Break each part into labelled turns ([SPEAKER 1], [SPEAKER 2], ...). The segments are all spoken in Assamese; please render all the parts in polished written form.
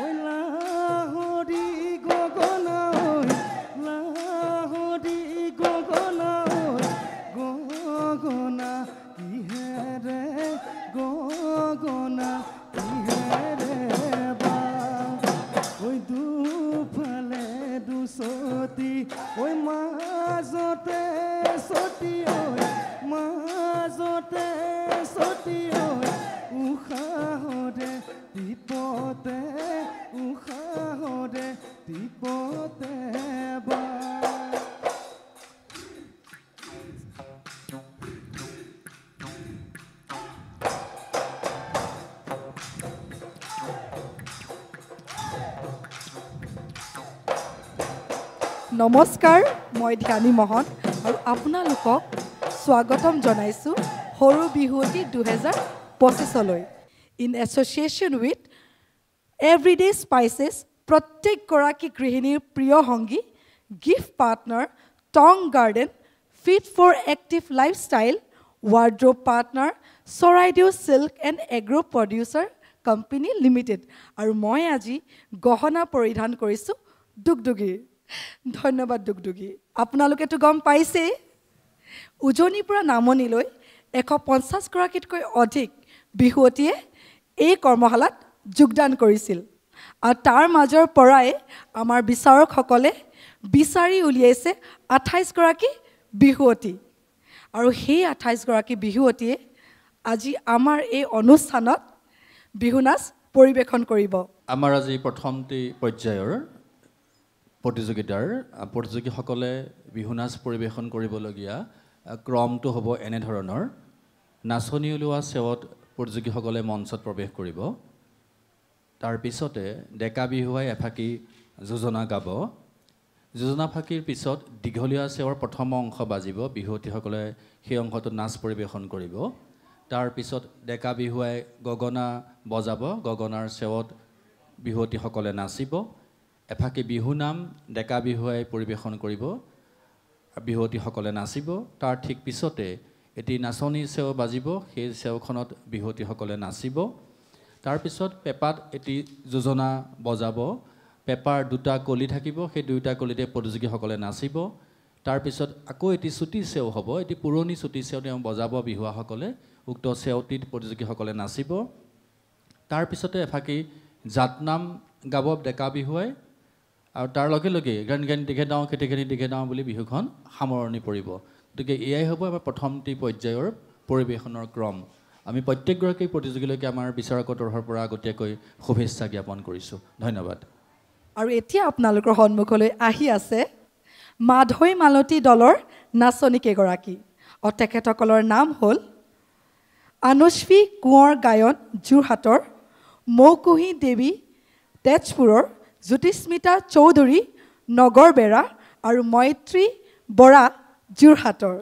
[SPEAKER 1] ঐ লাহৰি গগনা ঐ লাহৰি গগনা ঐ গগনা কিহেৰে গগনা কিহেৰে বা ঐ দুফালে দুচতি ঐ মাজতে চতি ঐ মাজতে চতি ঐ উশাহৰে টিপতে উশাহৰে টিপতে বা
[SPEAKER 2] নমস্কাৰ মই ধ্যানী মহন আৰু আপোনালোকক স্বাগতম জনাইছোঁ সৰু বিহুৱতী 2025লৈ in association with everyday spices প্ৰত্যেকগৰাকী গৃহিণীৰ প্ৰিয় সংগী gift partner Tong Garden fit for active lifestyle wardrobe partner Charaideo silk and agro' producer company limited আৰু মই আজি গহনা পৰিধান কৰিছোঁ দুগদুগীৰ ধন্যবাদ দুগদুগী আপোনালোকেতো গম পাইছেই উজনিৰ পৰা নামনিলৈ 150গৰাকীতকৈ অধিক বিহুৱতীয়ে এই কৰ্মশালাত যোগদান কৰিছিল আৰু তাৰ মাজৰ পৰাই আমাৰ বিচাৰকসকলে বিচাৰি উলিয়াইছে 28গৰাকী বিহুৱতী আৰু সেই 28গৰাকী বিহুৱতীয়ে আজি আমাৰ এই অনুষ্ঠানত বিহু নাচ পৰিৱেশন কৰিব
[SPEAKER 3] আমাৰ আজি প্ৰথমটি পৰ্যায়ৰ প্ৰতিযোগীসকলে বিহু নাচ পৰিৱেশন কৰিবলগীয়া ক্ৰমটো হ'ব এনেধৰণৰ নাচনি ওলোৱা চেৱত প্ৰতিযোগীসকলে মঞ্চত প্ৰৱেশ কৰিব তাৰপিছতে ডেকা বিহুৱাই এফাকি যোজনা গাব যোজনা ফাঁকিৰ পিছত দীঘলীয়া চেৱৰ প্ৰথম অংশ বাজিব বিহুৱতীসকলে সেই অংশটোত নাচ পৰিৱেশন কৰিব তাৰপিছত ডেকা বিহুৱাই গগনা বজাব গগনাৰ চেৱত বিহুৱতীসকলে নাচিব এফাকি বিহু নাম ডেকা বিহুৱাই পৰিৱেশন কৰিব বিহুৱতীসকলে নাচিব তাৰ ঠিক পিছতে এটি নাচনী চেও বাজিব সেই চেওখনত বিহুৱতীসকলে নাচিব তাৰপিছত পেপাত এটি যোজনা বজাব পেপাৰ দুটা কলি থাকিব সেই দুটা কলিতে প্ৰতিযোগীসকলে নাচিব তাৰপিছত আকৌ এটি চুটি চেও হ'ব এটি পুৰণি চুটি চেও তেওঁ বজাব বিহুৱাসকলে উক্ত চেওটিত প্ৰতিযোগীসকলে নাচিব তাৰপিছতে এফাকি জাতনাম গাব ডেকা বিহুৱাই আৰু তাৰ লগে লগে গান গান দিঘে দাওঁ খেতিখিনি দিঘে দাওঁ বুলি বিহুখন সামৰণি পৰিব গতিকে এয়াই হ'ব আমাৰ প্ৰথমটি পৰ্যায়ৰ পৰিৱেশনৰ ক্ৰম আমি প্ৰত্যেকগৰাকী প্ৰতিযোগীলৈকে আমাৰ বিচাৰকৰ তৰফৰ পৰা আগতীয়াকৈ শুভেচ্ছা জ্ঞাপন কৰিছোঁ ধন্যবাদ
[SPEAKER 2] আৰু এতিয়া আপোনালোকৰ সন্মুখলৈ আহি আছে মাধৈ মালতী দলৰ নাচনীকেইগৰাকী আৰু তেখেতসকলৰ নাম হ'ল আনুশ্ৰী কোঁৱৰ গায়ন যোৰহাটৰ মৌকুহী দেৱী তেজপুৰৰ জ্যোতিস্মিতা চৌধুৰী নগৰবেৰা আৰু মৈত্ৰী বৰা যোৰহাটৰ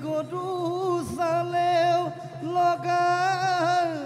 [SPEAKER 1] গৰু চালেও লগালে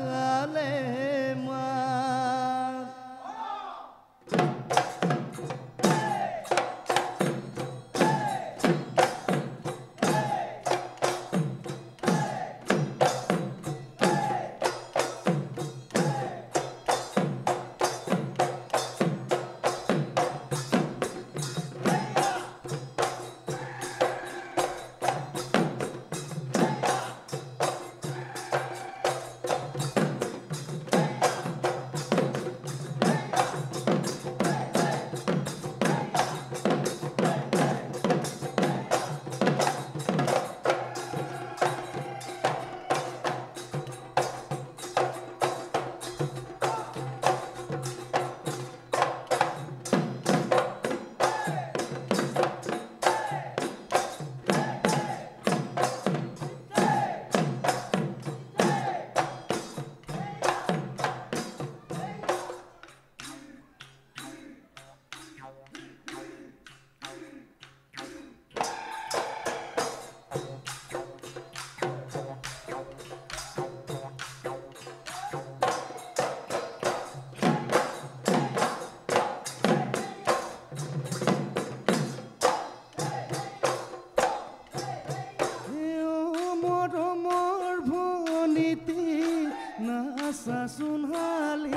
[SPEAKER 1] নাচাচোন হালি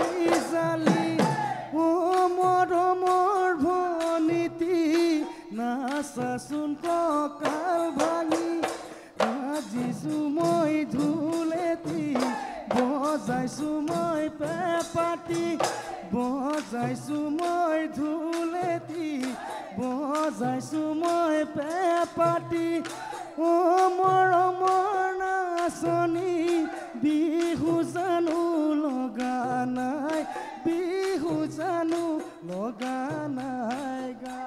[SPEAKER 1] জালি ও মৰমৰ ভনীতি নাচাচোন কঁকাল ভাঙি বাজিছো মই ঢোলেটি বজাইছো মই পেঁপাতি বজাইছো মই ঢোলেটি বজাইছো মই পেঁপাতি ও মৰমৰ নাচনী বিহু জানো লগা নাই বিহু জানো লগা নাই গা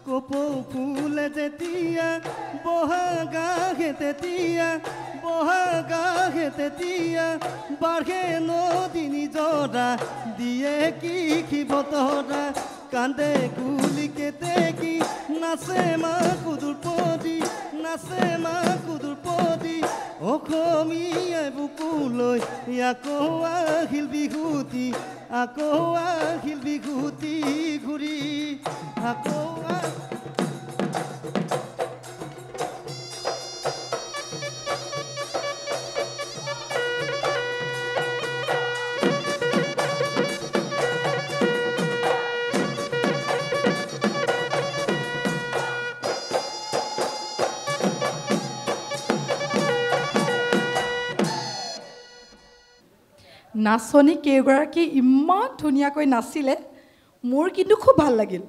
[SPEAKER 1] কপৌ ফুলে যেতিয়া বহাগাহে তেতিয়া বহাগাহে তেতিয়া বাঢ়ে নদী নিজৰা দিয়ে কি বতৰা কান্দে কুলি কেতেকী নাচে মা কুদুৰপতি নাচে মা কুদুৰপতি অসমীয়াই বুকুলৈ আকৌ আহিল বিহুতি আকৌ আহিল বিহুতি ঘূৰি আকৌ
[SPEAKER 2] নাচনী কেইগৰাকী ইমান ধুনীয়াকৈ নাচিলে মোৰ কিন্তু খুব ভাল লাগিল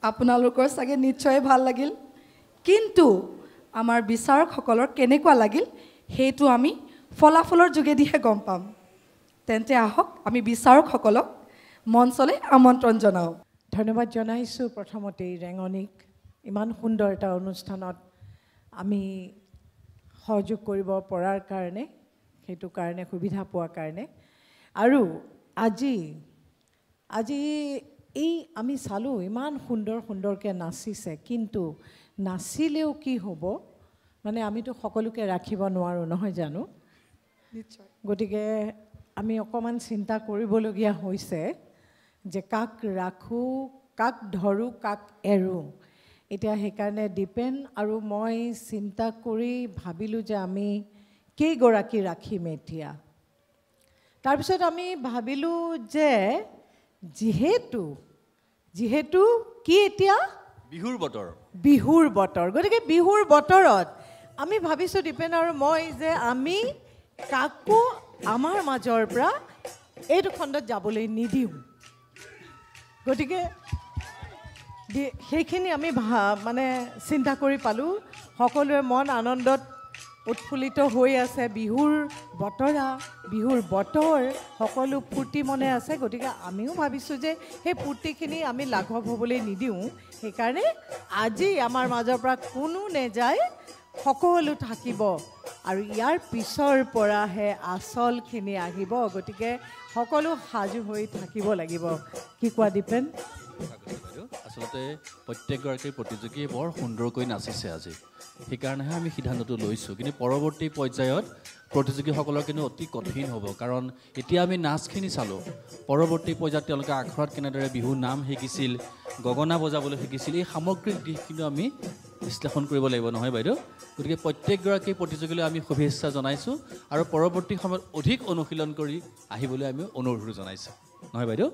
[SPEAKER 2] আপোনালোকৰ চাগে নিশ্চয় ভাল লাগিল কিন্তু আমাৰ বিচাৰকসকলৰ কেনেকুৱা লাগিল সেইটো আমি ফলাফলৰ যোগেদিহে গম পাম তেন্তে আহক আমি বিচাৰকসকলক মঞ্চলৈ আমন্ত্ৰণ জনাওঁ
[SPEAKER 4] ধন্যবাদ জনাইছোঁ প্ৰথমতেই ৰেঙনিক ইমান সুন্দৰ এটা অনুষ্ঠানত আমি সহযোগ কৰিব পৰাৰ কাৰণে সেইটো কাৰণে সুবিধা পোৱাৰ কাৰণে আৰু আজি এই আমি চালোঁ ইমান সুন্দৰকৈ নাচিছে কিন্তু নাচিলেও কি হ'ব মানে আমিতো সকলোকে ৰাখিব নোৱাৰোঁ নহয় জানো
[SPEAKER 2] নিশ্চয়
[SPEAKER 4] গতিকে আমি অকণমান চিন্তা কৰিবলগীয়া হৈছে যে কাক ৰাখোঁ কাক ধৰোঁ কাক এৰোঁ এতিয়া সেইকাৰণে দীপেন আৰু মই চিন্তা কৰি ভাবিলোঁ যে আমি কেইগৰাকী ৰাখিম এতিয়া তাৰপিছত আমি ভাবিলোঁ যে যিহেতু কি এতিয়া বিহুৰ বতৰ গতিকে বিহুৰ বতৰত আমি ভাবিছোঁ দীপেন আৰু মই যে আমি কাকো আমাৰ মাজৰ পৰা এইটো খণ্ডত যাবলৈ নিদিওঁ গতিকে সেইখিনি আমি মানে চিন্তা কৰি পালোঁ সকলোৰে মন আনন্দত উৎফুল্লিত হৈ আছে বিহুৰ বতৰ সকলো ফূৰ্তি মনে আছে গতিকে আমিও ভাবিছোঁ যে সেই ফূৰ্তিখিনি আমি লাঘৱ হ'বলৈ নিদিওঁ সেইকাৰণে আজি আমাৰ মাজৰ পৰা কোনো নেযায় সকলো থাকিব আৰু ইয়াৰ পিছৰ পৰাহে আচলখিনি আহিব গতিকে সকলো সাজু হৈ থাকিব লাগিব কি কোৱা দীপেন
[SPEAKER 3] আচলতে প্ৰত্যেকগৰাকী প্ৰতিযোগীয়ে বৰ সুন্দৰকৈ নাচিছে আজি সেইকাৰণেহে আমি সিদ্ধান্তটো লৈছোঁ কিন্তু পৰৱৰ্তী পৰ্যায়ত প্ৰতিযোগীসকলৰ কিন্তু অতি কঠিন হ'ব কাৰণ এতিয়া আমি নাচখিনি চালোঁ পৰৱৰ্তী পৰ্যায়ত তেওঁলোকে আখৰাত কেনেদৰে বিহু নাম শিকিছিল গগনা বজাবলৈ শিকিছিল এই সামগ্ৰিক দিশ কিন্তু আমি বিশ্লেষণ কৰিব লাগিব নহয় বাইদেউ গতিকে প্ৰত্যেকগৰাকী প্ৰতিযোগীলৈ আমি শুভেচ্ছা জনাইছোঁ আৰু পৰৱৰ্তী সময়ত অধিক অনুশীলন কৰি আহিবলৈ আমি অনুৰোধ জনাইছোঁ নহয় বাইদেউ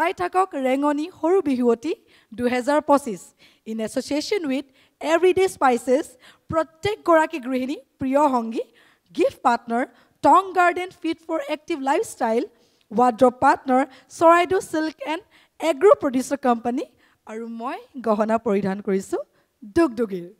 [SPEAKER 2] চাই থাকক ৰেঙনি সৰু Bihuwati 2025 in association with everyday spices প্ৰত্যেকগৰাকী গৃহিণী প্ৰিয় সংগী gift partner Tong Garden fit for active lifestyle wardrobe partner Charaideo silk and agro' producer company আৰু মই গহনা পৰিধান কৰিছোঁ দুগদুগীৰ